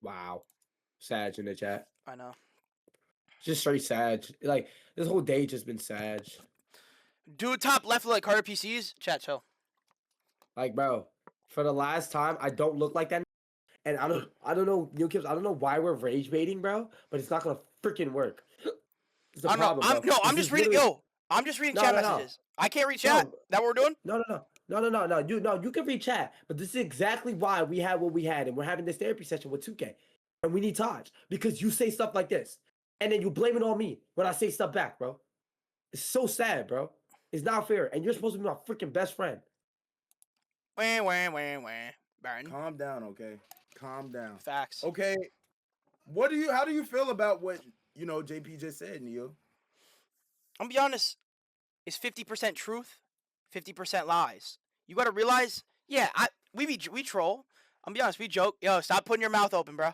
Wow. Sag in the chat. I know. Just straight Sag. Like, this whole day just been Sag. Dude, top left like Carter PCs. Chat, chill. Like, bro, for the last time, I don't look like that. And I don't know, NeoKipz, I don't know why we're rage baiting, bro, but it's not gonna freaking work. It's the I don't know. problem, bro. I'm This just is reading. literally Yo, I'm just reading no, chat no, no, messages. I can't read chat. no, That what we're doing? no. You can read chat, but this is exactly why we had what we had, and we're having this therapy session with 2K, and we need Taj because you say stuff like this, and then you blame it on me when I say stuff back, bro. It's so sad, bro. It's not fair, and you're supposed to be my freaking best friend. Wah. Baron. Calm down, okay? Calm down. Facts. Okay. How do you feel about what, JP just said, Neo? I'm gonna be honest. It's 50% truth, 50% lies. You gotta realize, yeah, we troll. I'm gonna be honest, we joke. Yo, stop putting your mouth open, bro.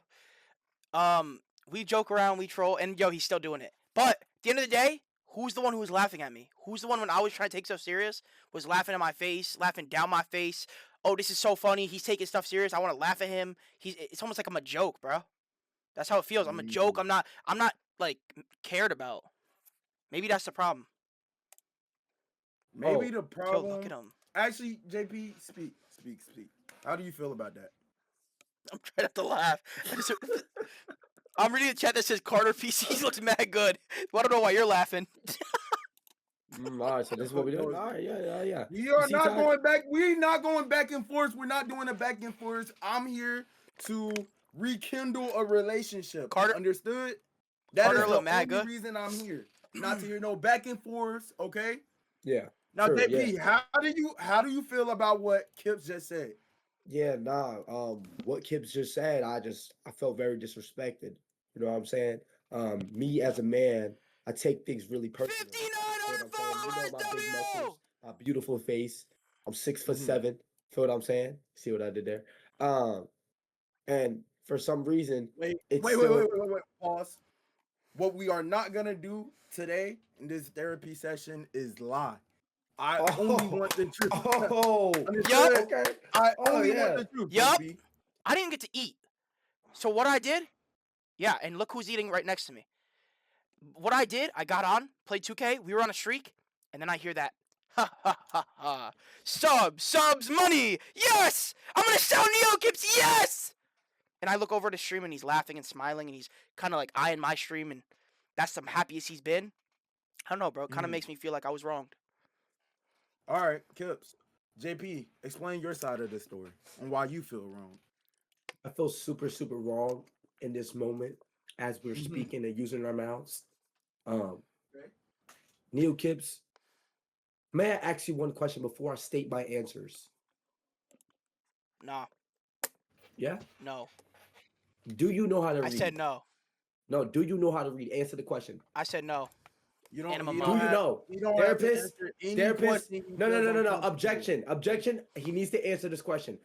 We joke around, we troll, and yo, he's still doing it. But at the end of the day, who's the one who was laughing at me? Who's the one when I was trying to take stuff serious was laughing at my face, laughing down my face? Oh, this is so funny. He's taking stuff serious. I want to laugh at him. It's almost like I'm a joke, bro. That's how it feels. I'm a joke. I'm not like cared about. Maybe that's the problem. Maybe the problem. Yo, look at him. Actually, JP, speak. How do you feel about that? I'm trying not to laugh. I'm reading the chat that says Carter PCs looks mad good. Well, I don't know why you're laughing. All right, so this is what we're doing. All right, yeah. We are not going back. We're not going back and forth. We're not doing a back and forth. I'm here to rekindle a relationship. Carter, understood? That Carter is the mad only good. reason I'm here. Not to hear no back and forth. Okay. Yeah. Now, true, JP, yeah. how do you feel about what Kipz just said? Yeah, nah. What Kipz just said, I felt very disrespected. You know what I'm saying? Me as a man, I take things really personally. 59 my big W. muscles, my beautiful face. I'm 6'7". Mm-hmm. Feel what I'm saying? See what I did there? And for some reason, Wait. Pause. What we are not gonna do today in this therapy session is lie. I only want the truth. Yup. Okay. I only want the truth. Yup. JP. I didn't get to eat. So what I did, yeah, and look who's eating right next to me. What I did, I got on, played 2K, we were on a streak, and then I hear that. Ha ha ha ha. Subs, money! Yes! I'm gonna sell NeoKipz, yes! And I look over the stream and he's laughing and smiling and he's kind of like eyeing my stream and that's the happiest he's been. I don't know, bro. It kind of makes me feel like I was wronged. All right, Kipz. JP, explain your side of the story and why you feel wrong. I feel super, super wrong in this moment as we're speaking and using our mouths. NeoKipz, may I ask you one question before I state my answers? Nah. Yeah? No. Do you know how to read? I said no. No, do you know how to read? Answer the question. I said no. You don't. Animal You mode. don't Do you have, know? you don't Therapist? have to answer any Therapist? question he No. feels uncomfortable. Objection. He needs to answer this question.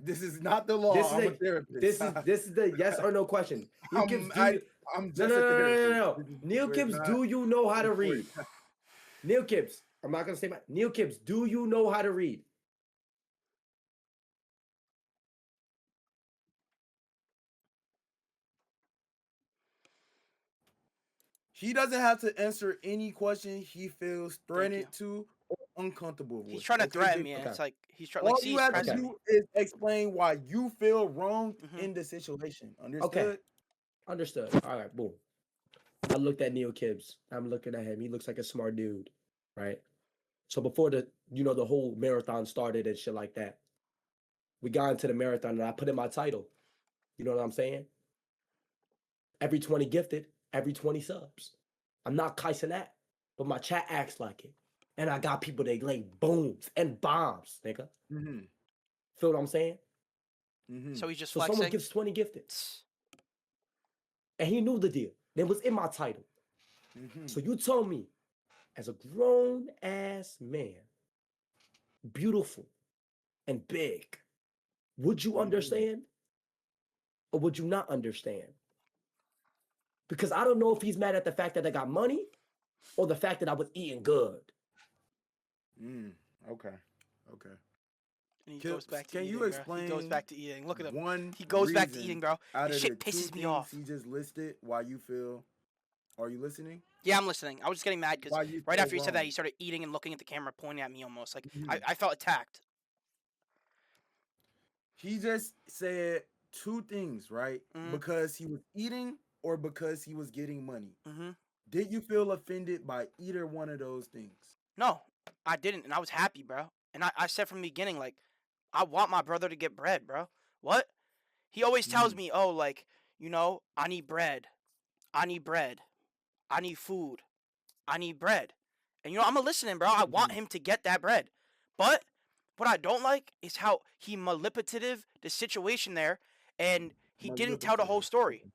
This is not the law. I'm a therapist. This is the yes or no question. I'm just a therapist. No. NeoKipz, do you know how to read? NeoKipz, I'm not gonna say my NeoKipz, do you know how to read? He doesn't have to answer any question he feels threatened to or uncomfortable with. He's trying to threaten me. And it's like he's trying. All Like, you have to do is explain why you feel wrong in the situation. Understood? Okay. Understood. All right, boom. I looked at NeoKipz. I'm looking at him. He looks like a smart dude, right? So before the whole marathon started and shit like that, we got into the marathon and I put in my title. You know what I'm saying? Every 20 gifted, every 20 subs. I'm not kicing that, but my chat acts like it. And I got people that lay booms and bombs, nigga. Feel what I'm saying? So he's just so flexing. Someone gives 20 gifted. And he knew the deal. It was in my title. So you told me, as a grown-ass man, beautiful and big, would you understand? Or would you not understand? Because I don't know if he's mad at the fact that I got money or the fact that I was eating good. Okay. And he Kip, goes back to can eating, you bro. He goes explain back to eating. Look at him. one He goes back to reason eating, bro. out This of the shit two pisses me things off. he just listed why you feel? Are you listening? Yeah, I'm listening. I was just getting mad because Why you right feel after he said that, wrong? he started eating and looking at the camera, pointing at me almost. Like, Mhm. I felt attacked. He just said two things, right? Mhm. Because he was eating or because he was getting money. Mm-hmm. Did you feel offended by either one of those things? No, I didn't, and I was happy, bro. And I said from the beginning, like, I want my brother to get bread, bro. What? He always tells Mhm. me, oh, like, I need bread. I need bread. I need food. I need bread. And I'm listening, bro. I want Mhm. him to get that bread. But what I don't like is how he manipulative the situation there, and he didn't tell the whole Manipulative. story.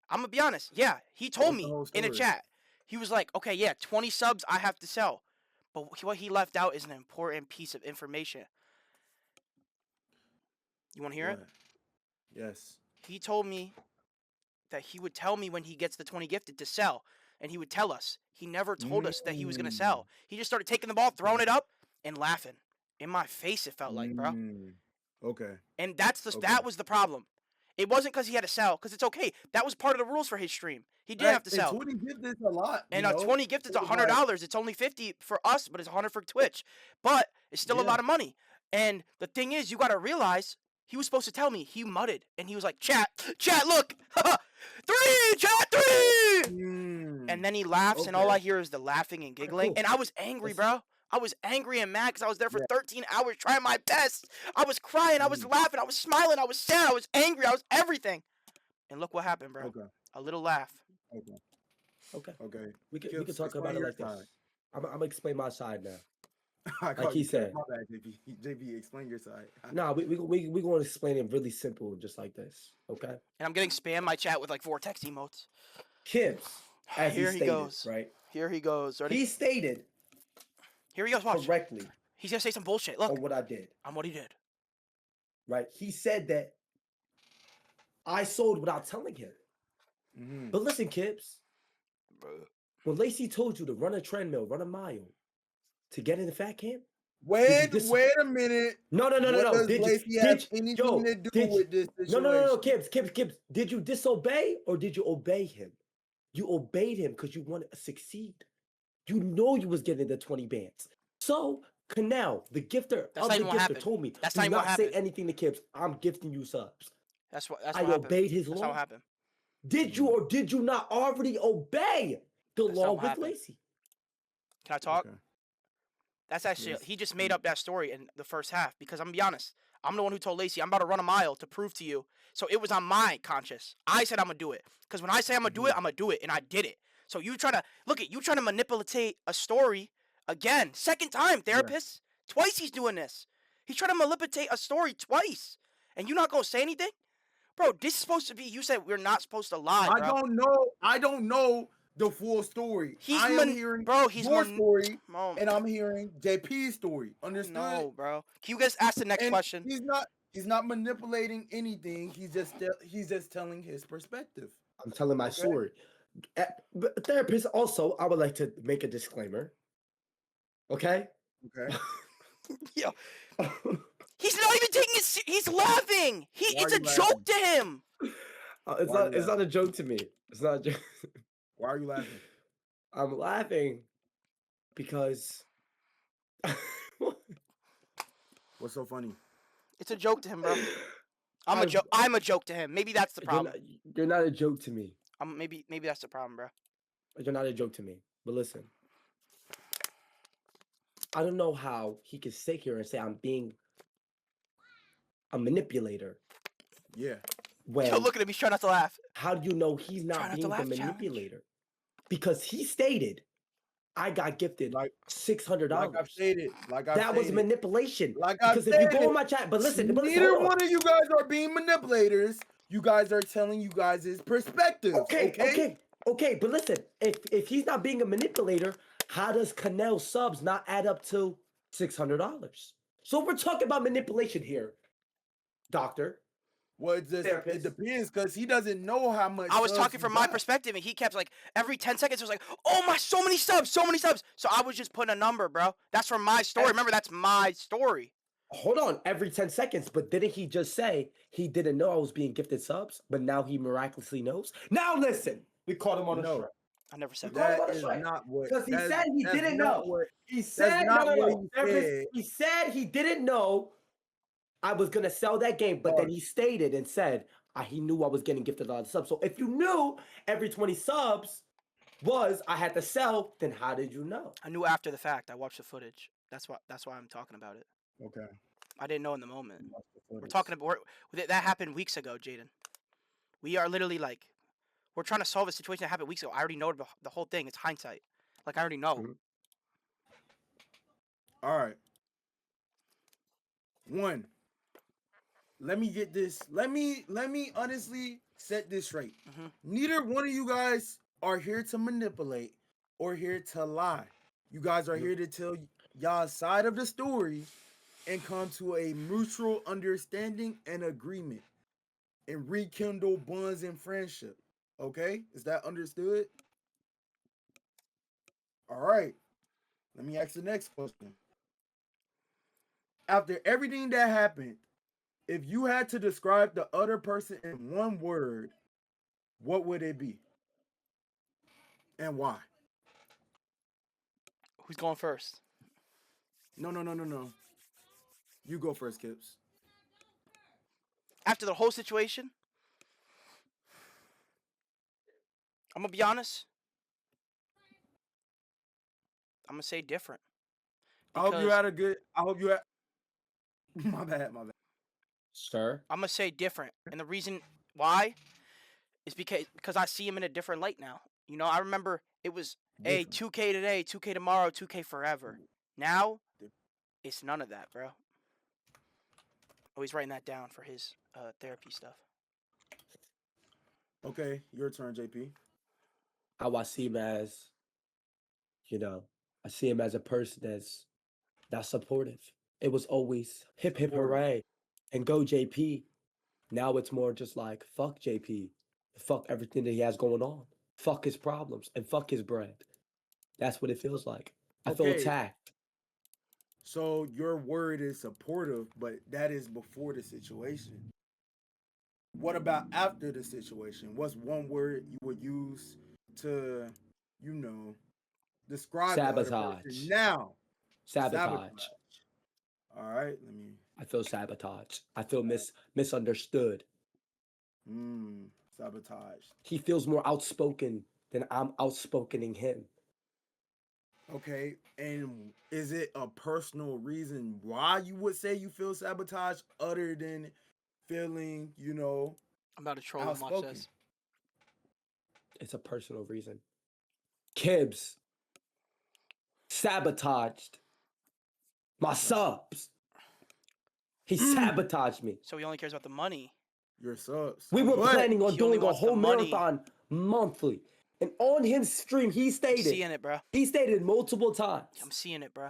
I'm gonna be honest. Yeah, he told What's the me whole in a story? chat. He was like, okay, yeah, 20 subs I have to sell. But what he left out is an important piece of information. You want to hear it? What? Yes. He told me that he would tell me when he gets the 20 gifted to sell, and he would tell us. He never told us that he was going to Mm. sell. He just started taking the ball, throwing it up, and laughing. In my face, it felt like, bro. Mm. Okay. And Okay. that was the problem. It wasn't because he had to sell, because it's okay. That was part of the rules for his stream. He did have to And sell. 20 gift is a lot, And a 20 gift is $100. It's only 50 for us, but it's 100 for Twitch. But it's still a Yeah. lot of money. And the thing is, you got to realize he was supposed to tell me. He mudded, and he was like, "Chat, look, 3, chat 3." Mm. And then he laughs, and all Okay. I hear is the laughing and giggling. cool. And I was angry, bro. I was angry and mad because I was there for Yeah. 13 hours trying my best. I was crying, I was laughing, I was smiling, I was sad, I was angry, I was everything. And look what happened, bro. Okay. A little laugh. Okay. Okay. Okay. We could Kips, talk explain about it your like this. side. I'm gonna explain my side now. I Like call he you Kips. said. My bad, JB. JB, explain your side. Nah, we gonna explain it really simple, just like this. Okay. And I'm getting spam my chat with like 4 text emotes. Kips, as Here he he stated, goes. right? Here he goes. Ready? He stated Here he goes. Watch. correctly He's gonna say some bullshit. Look. on what I did. On what he did. Right? He said that I sold without telling him. Mm-hmm. But listen, Kips, when Lacey told you to run a treadmill, run a mile to get in the fat camp, Wait dis- a minute. no. What does Lacey have anything to do with this situation? No, Kips. Did you disobey or did you obey him? You obeyed him because you wanted to succeed. You know you was getting the 20 bands. So Canal, the gifter That's of not the even what gifter, happened. told me, That's do not even what not say happened. anything to Kips. I'm gifting you subs. That's what I happened. obeyed his That's law. not what happened. Did you or did you not already obey the That's law not what with happened. Lacey? Can I talk? Okay. That's actually Yes. he just made up that story in the first half because I'm gonna be honest. I'm the one who told Lacey I'm about to run a mile to prove to you. So it was on my conscience. I said I'm gonna do it because when I say I'm gonna do it, I'm gonna do it, and I did it. So you trying to manipulate a story again, second time, therapist. Twice he's doing this. He's trying to manipulate a story twice, and you not gonna say anything, bro. This is supposed to be. You said we're not supposed to lie, bro. I don't know the full story. I am hearing your story, and I'm hearing JP's story. Understood? No, bro. Can you guys ask the next question? He's not manipulating anything. He's just telling his perspective. I'm telling my story. But therapist, also, I would like to make a disclaimer. Okay? Okay. Yo. He's not even taking it. He's laughing. It's a joke to him. It's not a joke to me. It's not a joke. Why are you laughing? I'm laughing because What's so funny? It's a joke to him, bro. I'm a joke to him. Maybe that's the problem. You're not a joke to me. Maybe that's the problem, bro. You're not a joke to me. But listen, I don't know how he can sit here and say I'm being a manipulator. Yeah. Yo, look at him. He's trying not to laugh. How do you know he's not being the manipulator? Because he stated, I got gifted like $600. Like I've stated. That was manipulation. Because if you go on my chat, but listen, neither one of you guys are being manipulators. You guys are telling you guys' perspective. Okay, but listen, if he's not being a manipulator, how does Canel subs not add up to $600? So we're talking about manipulation here, doctor. Well, it depends because he doesn't know how much. I was talking from my perspective, and he kept like every 10 seconds it was like, "Oh my, so many subs." So I was just putting a number, bro. That's from my story. Remember, that's my story. Hold on, every 10 seconds. But didn't he just say he didn't know I was being gifted subs, but now he miraculously knows? Now listen, we caught him on a No. strike. I never We said caught that. him That on a is strike. not what. Because he said he That's didn't not know. what. He That's said, not no. what he Everest, said. he said he didn't know I was going to sell that game, but then he stated and said he knew I was getting gifted a lot of subs. So if you knew every 20 subs was I had to sell, then how did you know? I knew after the fact. I watched the footage. That's why I'm talking about it. Okay. I didn't know in the moment. Watch the We're footage. talking about that happened weeks ago, Jaden. We are literally like, we're trying to solve a situation that happened weeks ago. I already know the whole thing. It's hindsight. Like I already know. Mhm. All right. One. Let me get this. Let me honestly set this straight. Mhm. Neither one of you guys are here to manipulate or here to lie. You guys are Mhm. here to tell y'all's side of the story and come to a mutual understanding and agreement and rekindle bonds and friendship. Okay? Is that understood? All right. Let me ask the next question. After everything that happened, if you had to describe the other person in one word, what would it be? And why? Who's going first? No. You go first, Kips. After the whole situation, I'm gonna be honest. I'm gonna say different. I hope you Because had a good. I hope you had. My bad. Sir? I'm gonna say different, and the reason why is because I see him in a different light now. You know, I remember it was hey Different. 2K today, 2K tomorrow, 2K forever. Now it's none of that, bro. Oh, he's writing that down for his therapy stuff. Okay, your turn, JP. How I see him as, I see him as a person that's supportive. It was always hip hip Supportive. hooray and go JP. Now it's more just like fuck JP. Fuck everything that he has going on. Fuck his problems and fuck his bread. That's what it feels like. I feel Okay, attacked. so your word is supportive, but that is before the situation. What about after the situation? What's one word you would use to, you know, describe the other person Sabotage. now? Sabotage. All right, let me. I feel sabotage. I feel misunderstood. Sabotage. He feels more outspoken than I'm outspokening him. Okay, and is it a personal reason why you would say you feel sabotage other than feeling, I'm about to troll and watch outspoken? this. It's a personal reason. Kibz sabotaged my subs. He sabotaged me. So he only cares about the money. Your subs. We were But planning on he only doing a wants the whole money. marathon monthly. And on his stream, he I'm stated seeing it, bro. multiple times. I'm seeing it, bro.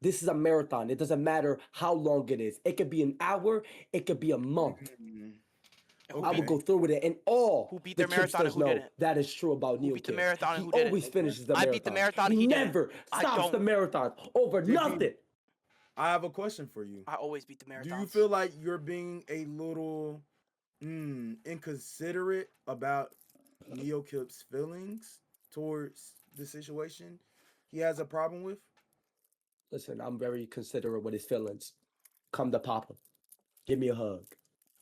This is a marathon. It doesn't matter how long it is. It could be an hour. It could be a month. Who I beat, will go through with it. And all who beat the their marathon and Kipsters who know didn't? that is true about Who beat the NeoKipz. marathon and He who didn't? always finishes the I marathon. beat the marathon, He he didn't. never I stops the don't. marathon over JP, nothing. I have a question for you. I always beat the marathons. Do you feel like you're being a little inconsiderate about NeoKip's feelings towards the situation he has a problem with? Listen, I'm very considerate with his feelings. Come to Papa. Give me a hug.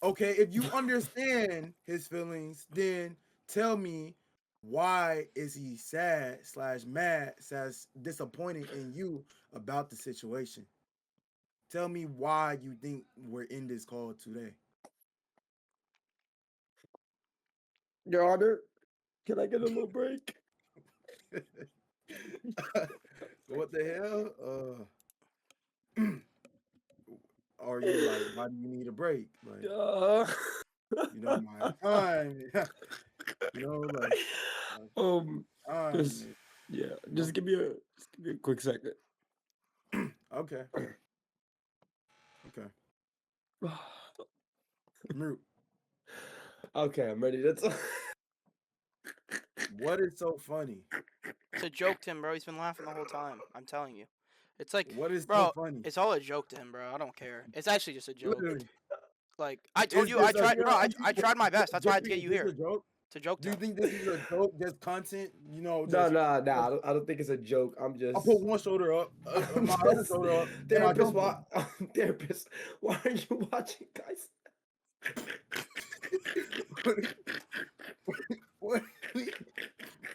Okay, if you understand his feelings, then tell me why is he sad / mad / disappointed in you about the situation? Tell me why you think we're in this call today. Your Honor, can I get a little break? What the hell? Are you like, why do you need a break? Like, my time. Like time. just yeah, just give me a quick second. Okay. Mute. Okay, I'm ready to talk. What is so funny? It's a joke, Tim, bro. He's been laughing the whole time. I'm telling you. It's like, What is bro, so funny? it's all a joke to him, bro. I don't care. It's actually just a joke. Literally. Like I told Is you, I this a tried, bro. real? I tried my best. That's why I had to get Is you this here a joke? to joke Do to you him. think this is a joke? Just content? You know, No, just no, no. I don't think it's a joke. I'm I just. put one shoulder up, I'm my other just shoulder up, and I therapist. jump Why, him. therapist? Why are you watching, guys? What?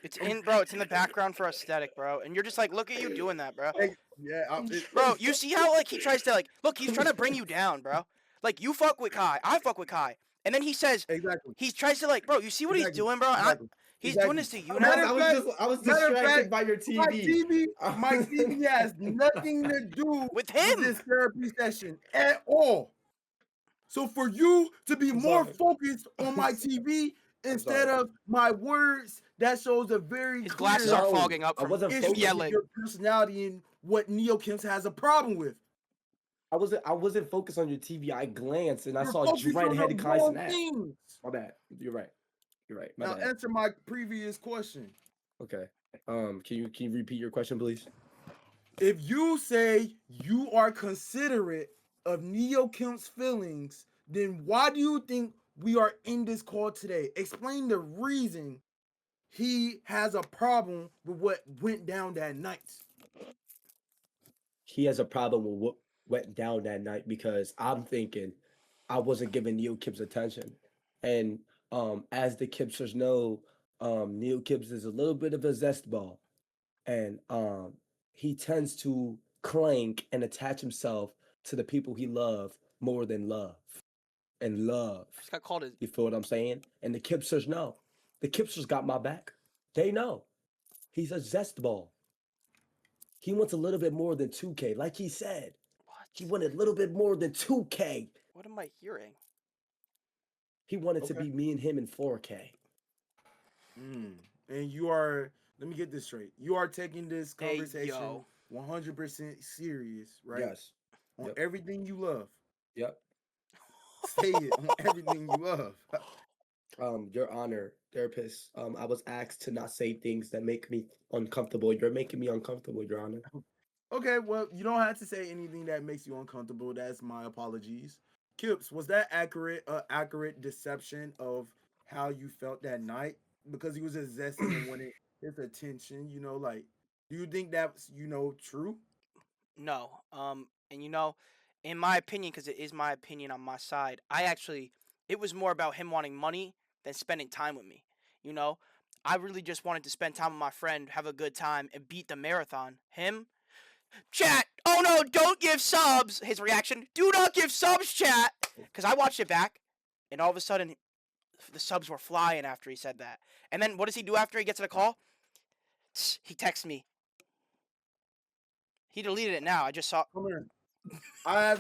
It's in, bro. It's in the background for aesthetic, bro. And you're just like, look at you doing that, bro. Yeah, Bro, you see how like he tries to like, look, he's trying to bring you down, bro. Like you fuck with Kai, I fuck with Kai, and then he says exactly, he tries to like, bro. You see what he's exactly, doing, bro? And exactly, he's doing exactly. this to you Guys, now. I was Matter of distracted fact, by your my TV. TV, my TV has nothing to do With with him. this therapy session at all. So for you to be I'm more sorry. focused on my TV instead sorry. of my words, that shows a very His clear glasses are No, fogging up I from wasn't issue focused. yelling. with your personality and what NeoKipz has a problem with. I wasn't focused on your TV. I glanced and I You're saw focused on dread-headed the Kai wrong Cenat. things. My bad. You're right. You're right. My Now bad. answer my previous question. Okay. Can you repeat your question, please? If you say you are considerate of NeoKimp's feelings, then why do you think we are in this call today? Explain the reason he has a problem with what went down that night. He has a problem with what went down that night because I'm thinking I wasn't giving NeoKipz attention. And as the Kipsters know, NeoKipz is a little bit of a zest ball. And he tends to clank and attach himself to the people he loves more than love. And love. Just got called a. You feel what I'm saying? And the Kipsters know. The Kipsters got my back. They know. He's a zest ball. He wants a little bit more than 2K. Like he said, he What? wanted a little bit more than 2K. What am I hearing? He wanted to Okay. be me and him in 4K. And you are, let me get this straight. You are taking this Hey, conversation yo. 100% serious, right? Yes. On Yep. everything you love. Yep. Say it on everything you love. Your Honor, therapist, I was asked to not say things that make me uncomfortable. You're making me uncomfortable, Your Honor. Okay, well, you don't have to say anything that makes you uncomfortable. That's my apologies. Kips, was that accurate deception of how you felt that night? Because he was just zesty and wanted his attention, like, do you think that's, true? No. And you know, in my opinion, because it is my opinion on my side, it was more about him wanting money than spending time with me. You know, I really just wanted to spend time with my friend, have a good time, and beat the marathon. Him, chat. Oh no, don't give subs. His reaction: do not give subs, chat. Because I watched it back, and all of a sudden, the subs were flying after he said that. And then what does he do after he gets a call? He texts me. He deleted it now. I just saw. Come here. I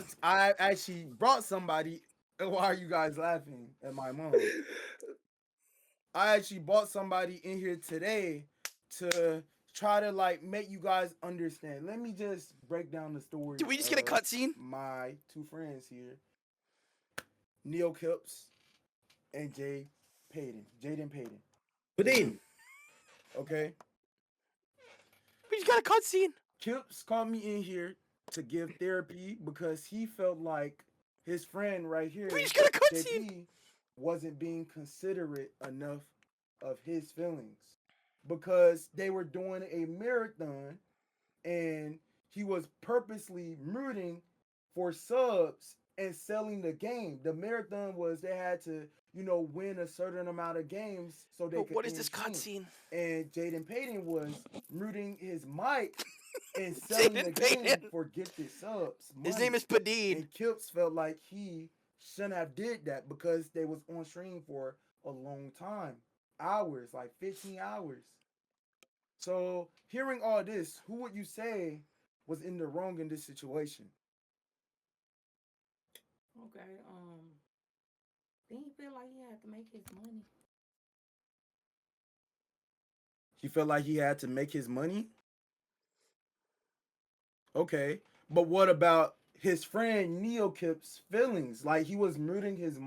actually brought somebody. Why are you guys laughing at my mom? I actually brought somebody in here today to try to make you guys understand. Let me just break down the story. Did we just get a of cutscene? My two friends here, NeoKipz and Jaden Payton. Padin. Okay, We just got a cutscene. Kips called me in here to give therapy because he felt like his friend right here, We just got a cutscene. JP, wasn't being considerate enough of his feelings because they were doing a marathon and he was purposely rooting for subs and selling the game. The marathon was they had to, win a certain amount of games so they But could. what is this end cutscene? And Jaden Payton was rooting his mic and selling the Jaden game Payton. for gifted subs. His money. name is Padin. And Kips felt like he shouldn't have did that because they was on stream for a long time. Hours, like 15 hours. So hearing all this, who would you say was in the wrong in this situation? Okay, didn't he feel like he had to make his money? He felt like he had to make his money? Okay. But what about his friend NeoKip's feelings? Like he was muting his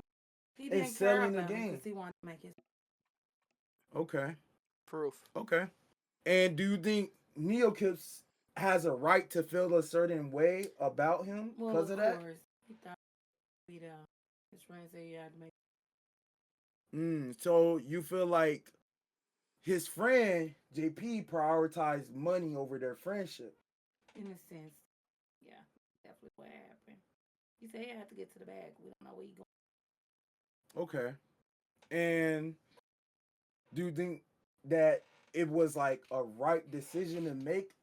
He and didn't care selling the about him game. because he wanted to make his. Okay. Proof. Okay. And do you think NeoKipz has a right to feel a certain way about him Well, because of that? course. He thought he'd be down. His friend said he had to make So you feel like his friend JP prioritized money over their friendship. in a sense. Yeah, definitely what happened. He said he had to get to the bag. We don't know where he going. Okay. And do you think that it was like a right decision to make,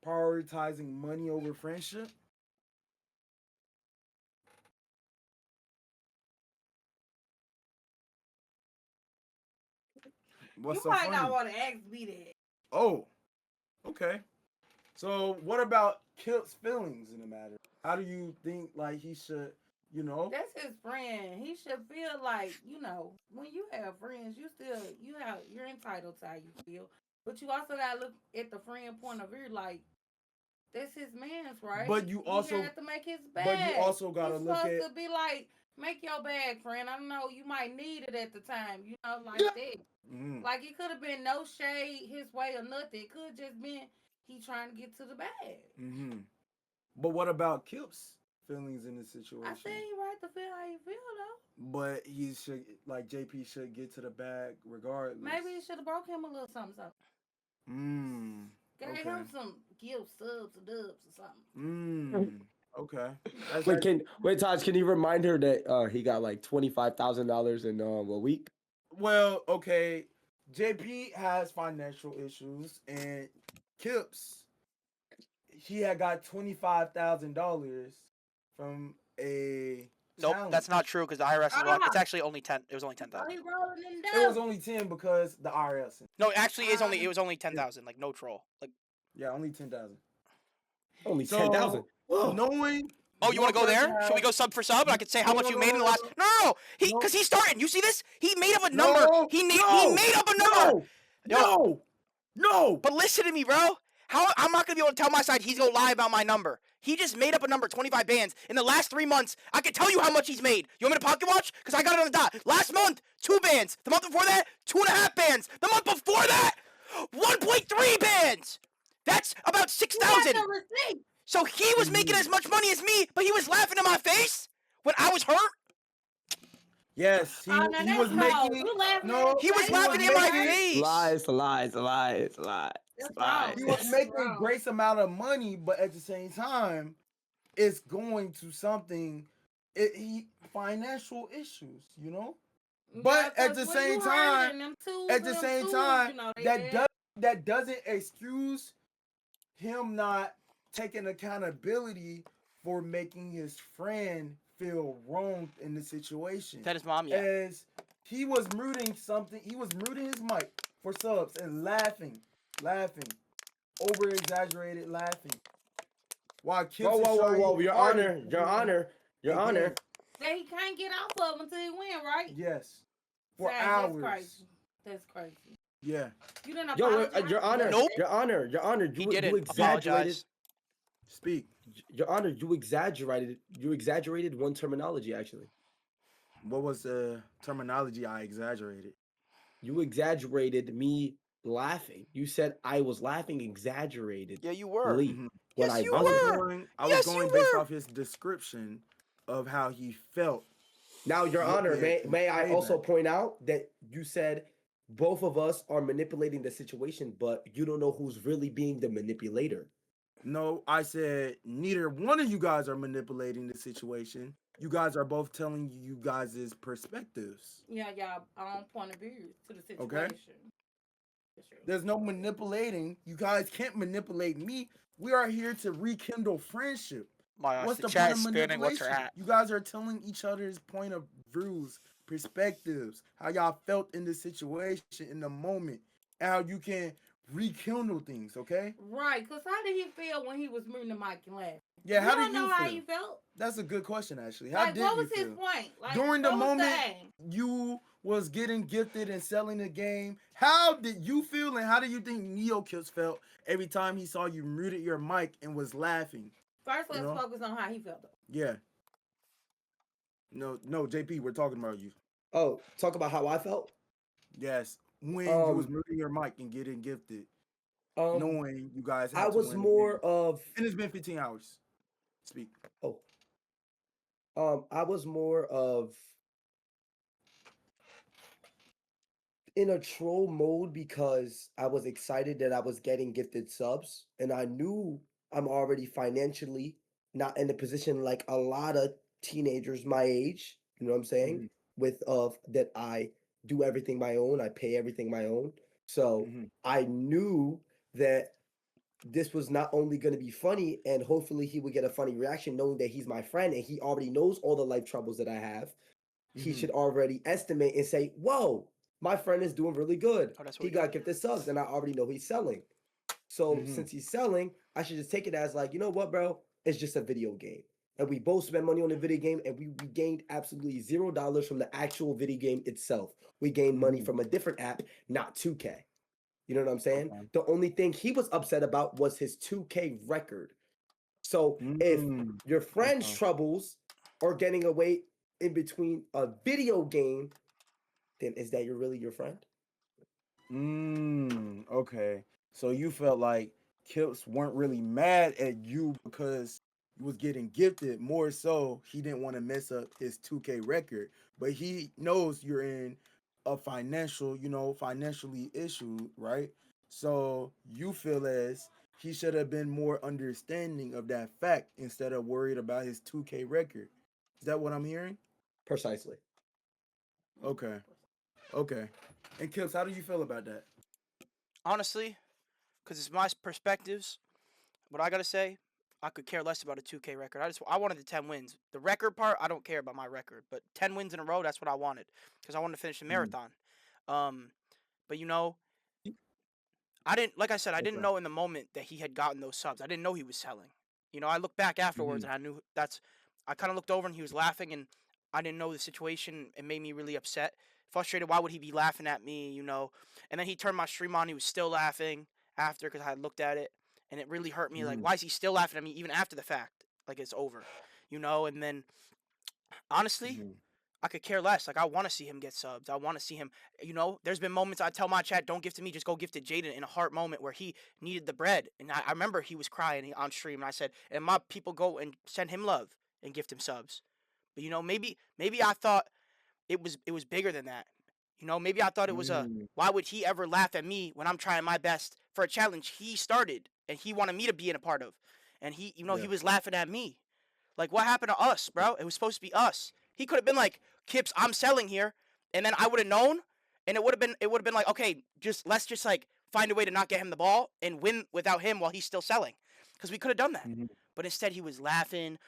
prioritizing money over friendship? What's You so might funny? not want to ask me that. Oh, okay. So what about Kip's feelings in the matter? How do you think like he should, you know? That's his friend. He should feel like, when you have friends, you're entitled to how you feel. But you also gotta look at the friend point of view, like that's his man's right. But you also he had to make his bag. but you also gotta He's look supposed at to be like, make your bag, friend. I know you might need it at the time, like Yeah. that. Mhm. Like it could have been no shade his way or nothing. It could just been he trying to get to the bag. Mhm. But what about Kip's feelings in this situation? I said he right to feel how he feel though. But he should, like JP should get to the bag regardless. Maybe he should have broke him a little something. Gave Okay. him some gifts, subs, or dubs, or something. Okay. That's Wait, Taj, can you remind her that he got like $25,000 in a week? Well, okay. JP has financial issues, and Kip's, he had got $25,000 from a Nope, challenge. that's not true because the IRS is wrong. It's actually only 10. It was only Oh, 10,000. he rolling them It down. was only 10 because the IRS. No, it actually is only. It was only 10,000. Like no troll. Like. Yeah, only 10,000. Only So, 10,000. Knowing. Oh, you want to go there? Should we go sub for sub? And I could say how much you made in the last. No. Because he started. You see this? He made up a number. He made up a number. No. But listen to me, bro. I'm not gonna be able to tell my side. He's gonna lie about my number. He just made up a number, 25 bands. In the last 3 months, I can tell you how much he's made. You want me to pocket watch? Because I got it on the dot. Last month, 2 bands. The month before that, 2.5 bands. The month before that, 1.3 bands. That's about 6,000. No receipt. So he was making as much money as me, but he was laughing in my face when I was hurt. Yes, he was making. He was laughing in my face. Lies. He was making a great amount of money, but at the same time, it's going to something. Financial issues, But at the same time, that doesn't excuse him not taking accountability for making his friend feel wrong in the situation. That his mom, yeah. As he was muting something, he was muting his mic for subs and laughing, over exaggerated laughing. While Kipz Whoa, Your Honor. That he can't get off of until he win, right? Yes, for Dang, hours. That's crazy. Yeah. You didn't apologize. Your Honor. Nope. Your Honor. He You didn't exaggerated. apologize. Speak. Your Honor, you exaggerated one terminology actually. What was the terminology I exaggerated? You exaggerated me laughing. You said I was laughing exaggerated. Yeah, you were. Mm-hmm. Yes, you I were. was going based off his description of how he felt. Now, Your Honor, may I also point out that you said both of us are manipulating the situation, but you don't know who's really being the manipulator. No, I said neither one of you guys are manipulating the situation. You guys are both telling you guys' perspectives. Yeah, y'all own point of view to the situation. Okay. There's no manipulating. You guys can't manipulate me. We are here to rekindle friendship. What's the chat point of spinning? What's her at? You guys are telling each other's point of views, perspectives, how y'all felt in the situation in the moment, and how you can rekindle things, okay? Right, because how did he feel when he was moving the mic and laughing? Yeah, how did you know feel? how he felt? That's a good question, actually. How Like, did what you was feel? his point? Like, During the what was moment aim? you was getting gifted and selling the game, how did you feel and how do you think NeoKipz felt every time he saw you muted your mic and was laughing? First, let's focus on how he felt, though. Yeah. No, JP, we're talking about you. Oh, talk about how I felt? Yes. When you was muting your mic and getting gifted. knowing you guys I had to was win the more game? of And it's been 15 hours. Speak. oh, I was more of in a troll mode because I was excited that I was getting gifted subs, and I knew I'm already financially not in a position like a lot of teenagers my age. You know what I'm saying? Mm-hmm. With of that I do everything my own, I pay everything my own. So Mm-hmm. I knew that this was not only going to be funny and hopefully he would get a funny reaction knowing that he's my friend and he already knows all the life troubles that I have. He Mm-hmm. should already estimate and say, whoa, my friend is doing really good. Oh, that's what He we got. got gifted subs and I already know he's selling. So Mm-hmm. since he's selling, I should just take it as like, you know what, bro? It's just a video game. And we both spent money on the video game and we gained absolutely $0 from the actual video game itself. We gained money Mm-hmm. from a different app, not 2K. You know what I'm saying? Okay. The only thing he was upset about was his 2K record. So if Mm. your friend's Okay. troubles are getting away in between a video game, then is that really your friend? Okay. So you felt like Kips weren't really mad at you because you was getting gifted. More so, he didn't want to mess up his 2K record. But he knows you're in a financial, financially issued, right? So you feel as he should have been more understanding of that fact instead of worried about his 2K record. Is that what I'm hearing? Precisely. Okay. Okay. And Kips, how do you feel about that? Honestly, because it's my perspectives. What I gotta say, I could care less about a 2K record. I wanted the 10 wins. The record part, I don't care about my record, but 10 wins in a row, that's what I wanted because I wanted to finish the Mhm. marathon. Um, but I didn't, like I said, I didn't Okay. know in the moment that he had gotten those subs. I didn't know he was selling. I looked back afterwards Mhm. and I knew I kind of looked over and he was laughing and I didn't know the situation. It made me really upset, frustrated. Why would he be laughing at me? And then he turned my stream on. He was still laughing after because I had looked at it and it really hurt me. Like, Mhm. why is he still laughing at me even after the fact? Like, it's over. And then honestly, Mhm. I could care less. Like, I want to see him get subs. I want to see him. There's been moments I tell my chat, don't give to me, just go give to Jaden in a heart moment where he needed the bread. And I remember he was crying on stream. And I said, and my people go and send him love and gift him subs. But, maybe I thought it was bigger than that. Maybe I thought it was Mhm. why would he ever laugh at me when I'm trying my best for a challenge he started and he wanted me to be in a part of. And he Yeah. was laughing at me. Like, what happened to us, bro? It was supposed to be us. He could have been like, Kips, I'm selling here, and then I would have known, and it would have been like, okay, let's just like find a way to not get him the ball and win without him while he's still selling, because we could have done that. Mhm. But instead, he was laughing,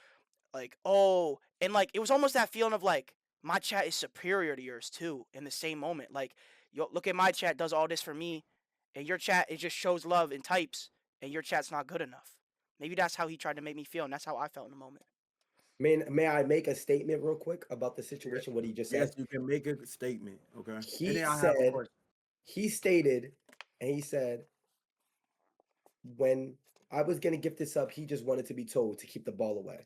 like, oh, and like it was almost that feeling of like my chat is superior to yours too in the same moment. Like, yo, look at my chat does all this for me, and your chat it just shows love and types, and your chat's not good enough. Maybe that's how he tried to make me feel, and that's how I felt in the moment. May I make a statement real quick about the Yeah. situation, what he just Yes, said? you can make a statement. Okay. And He then I have a said, question. he stated, and he said, when I was going to gift this sub, he just wanted to be told to keep the ball away.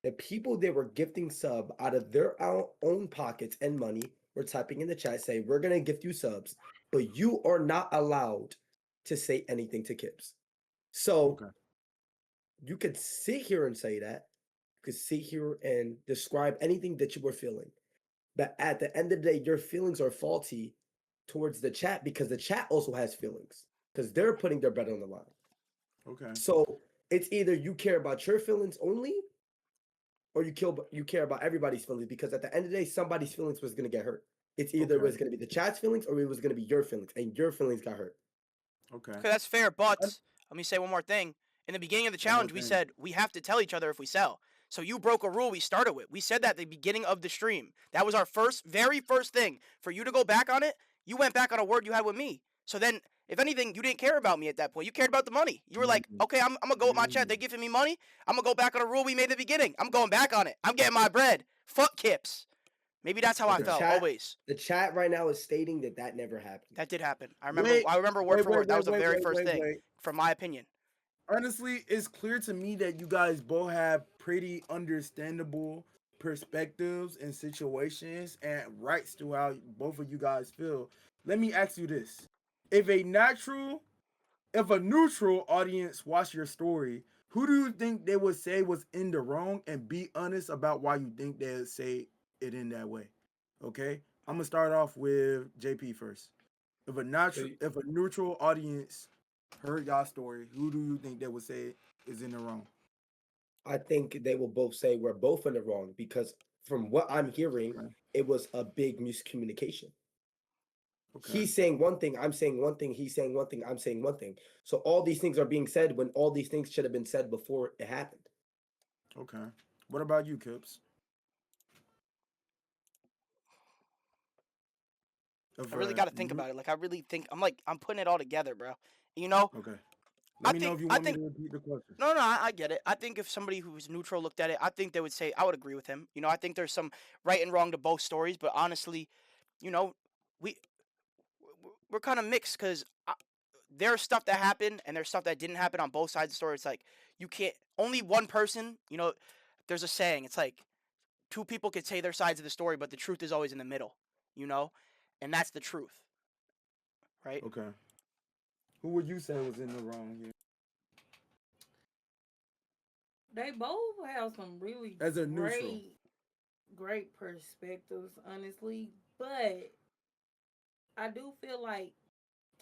The people that were gifting sub out of their own pockets and money were typing in the chat, say, we're going to gift you subs, but you are not allowed to say anything to Kips. So Okay. you could sit here and say that. You could sit here and describe anything that you were feeling. But at the end of the day, your feelings are faulty towards the chat because the chat also has feelings because they're putting their bread on the line. Okay. So it's either you care about your feelings only or you care about everybody's feelings because at the end of the day, somebody's feelings was going to get hurt. It's either it Okay. was going to be the chat's feelings or it was going to be your feelings, and your feelings got hurt. Okay. Okay, that's fair, Un- but let me say one more thing. In the beginning of the One more challenge, we thing. said we have to tell each other if we sell. So you broke a rule we started with. We said that at the beginning of the stream. That was our very first thing. For you to go back on it, you went back on a word you had with me. So then, if anything, you didn't care about me at that point. You cared about the money. You were like, Mhm. okay, I'm going to go with my chat. They're Mhm. giving me money. I'm going to go back on a rule we made at the beginning. I'm going back on it. I'm getting my bread. Fuck Kips. Maybe that's how I The Okay. felt, chat, always. the chat right now is stating that that never happened. That did happen. I remember, Wait. I remember word Wait. for Wait. word. That Wait. was the Wait. very Wait. first Wait. thing, Wait. from my opinion. Honestly, it's clear to me that you guys both have pretty understandable perspectives and situations and rights to how both of you guys feel. Let me ask you this. If a natural if a neutral audience watched your story, who do you think they would say was in the wrong, and be honest about why you think they'd say it in that way? Okay, I'm gonna start off with JP first. So If a neutral audience heard y'all story, who do you think they would say is in the wrong? I think they will both say we're both in the wrong because from what I'm hearing, Okay. it was a big miscommunication. Okay. He's saying one thing, I'm saying one thing, he's saying one thing, I'm saying one thing. So all these things are being said when all these things should have been said before it happened. Okay. What about you, Kips? If I really got to think about it. Like I really think I'm putting it all together, bro. You know, okay. Let I me know think if you I want me think to repeat the question. no, no, I get it. I think if somebody who's neutral looked at it, I think they would say I would agree with him. You know, I think there's some right and wrong to both stories, but honestly, you know, we we're kind of mixed because there's stuff that happened and there's stuff that didn't happen on both sides of the story. It's like you can't only one person. You know, there's a saying. It's like two people could say their sides of the story, but the truth is always in the middle. You know, and that's the truth, right? Okay. Who would you say was in the wrong here? They both have some really As a neutral. great perspectives, honestly. But I do feel like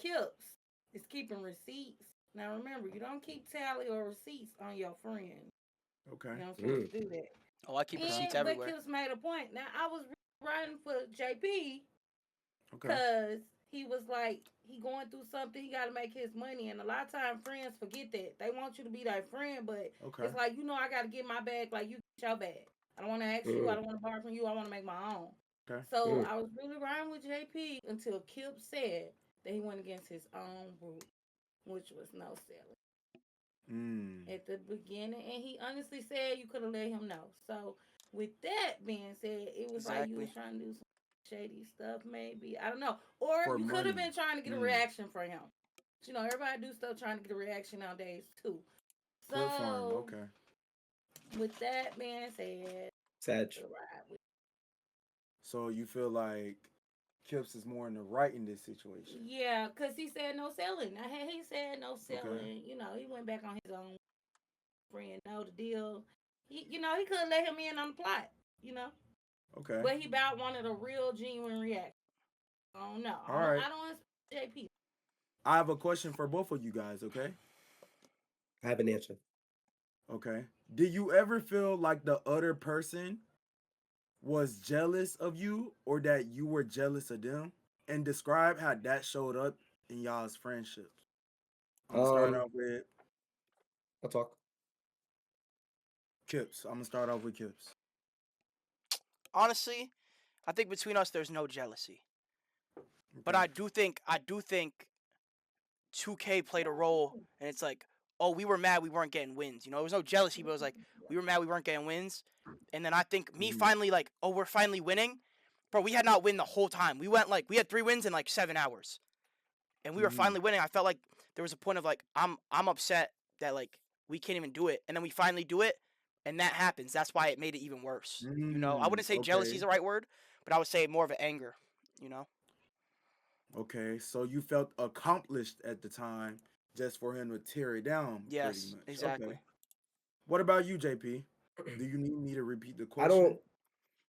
Kips is keeping receipts. Now remember, you don't keep tally or receipts on your friend. Okay. You're not supposed to do that. Oh, I keep receipts And but everywhere. Kips made a point. Now I was writing for JP Okay. because he was like he going through something. He got to make his money, and a lot of times friends forget that they want you to be their friend, but Okay. it's like I got to get my bag like you get your bag. I don't want to ask you. I don't want to borrow from you. I want to make my own. Okay. So I was really riding with JP until Kip said that he went against his own rule, which was no selling at the beginning, and he honestly said you could have let him know. So with that being said, it was like you was Exactly. trying to do some shady stuff, maybe I don't know, or For you could have money. been trying to get a reaction from him. You know, everybody do stuff trying to get a reaction nowadays too. For fun. So Okay. with that being said, Sag. ride with So you feel like Kips is more in the right in this situation. yeah, cause he said no selling. He said no Okay. selling. You know, he went back on his own friend. Know the deal. He could let him in on the plot. You know, Okay. but he about wanted a real genuine reaction. I don't know. All right. I don't expect JP. I have a question for both of you guys, okay? I have an answer. Okay. Did you ever feel like the other person was jealous of you or that you were jealous of them? And describe how that showed up in y'all's friendships. I'm gonna start off with I'll talk. Kips. I'm gonna start off with Kips. Honestly, I think between us there's no jealousy. But Okay. I do think 2K played a role, and it's like, oh, we were mad we weren't getting wins. You know, there was no jealousy, but it was like we were mad we weren't getting wins. And then I think me Mhm. finally like, oh, we're finally winning, bro. We had not win the whole time. We had 3 wins in like 7 hours, and we were Mhm. finally winning. I felt like there was a point of like I'm upset that like we can't even do it, and then we finally do it, and that happens. That's why it made it even worse. You know, I wouldn't say jealousy is Okay. the right word, but I would say more of an anger. You know. Okay. So you felt accomplished at the time just for him to tear it down, pretty Yes, much. Okay. exactly. What about you, JP? Do you need me to repeat the I don't. question?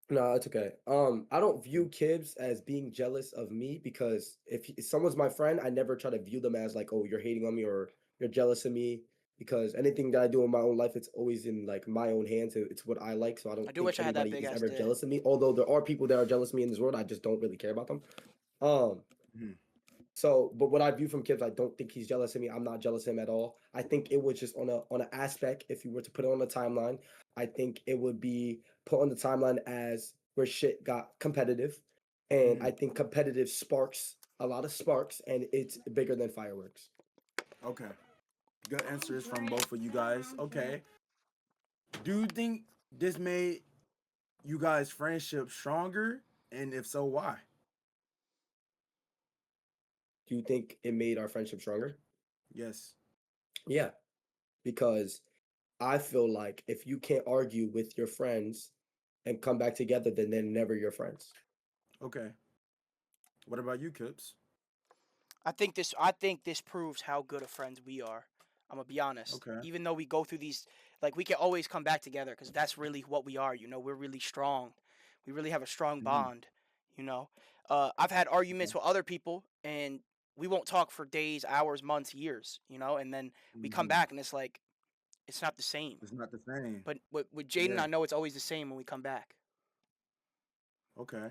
No, it's okay. I don't view Kibbs as being jealous of me because if someone's my friend, I never try to view them as like, oh, you're hating on me or you're jealous of me. Because anything that I do in my own life, it's always in like my own hands. It's what I like, so I I don't do think wish I had that anybody big is ass ever dick. jealous of me. Although there are people that are jealous of me in this world, I just don't really care about them. Um, Mhm. So, but what I view from Kibbs, I don't think he's jealous of me. I'm not jealous of him at all. I think it was just on an aspect. If you were to put it on the timeline, I think it would be put on the timeline as where shit got competitive, and I Mhm. think competitive sparks a lot of sparks, and it's bigger than fireworks. Okay. Good I'm answers from drink. both of you guys. I'm drink. Okay. Do you think this made you guys' friendship stronger? And if so, why? Do you think it made our friendship stronger? Yes. Yeah, because I feel like if you can't argue with your friends and come back together, then they're never your friends. Okay. What about you, Kips? I think this proves how good of friends we are. I'm gonna be honest. Okay. Even though we go through these, like we can always come back together because that's really what we are. You know, we're really strong. We really have a strong Mhm. bond. You know, I've had arguments with other people, and we won't talk for days, hours, months, years. You know, and then we come Mhm. back, and it's like it's not the same. It's not the same. But with Jaden, Yeah. I know it's always the same when we come back. Okay.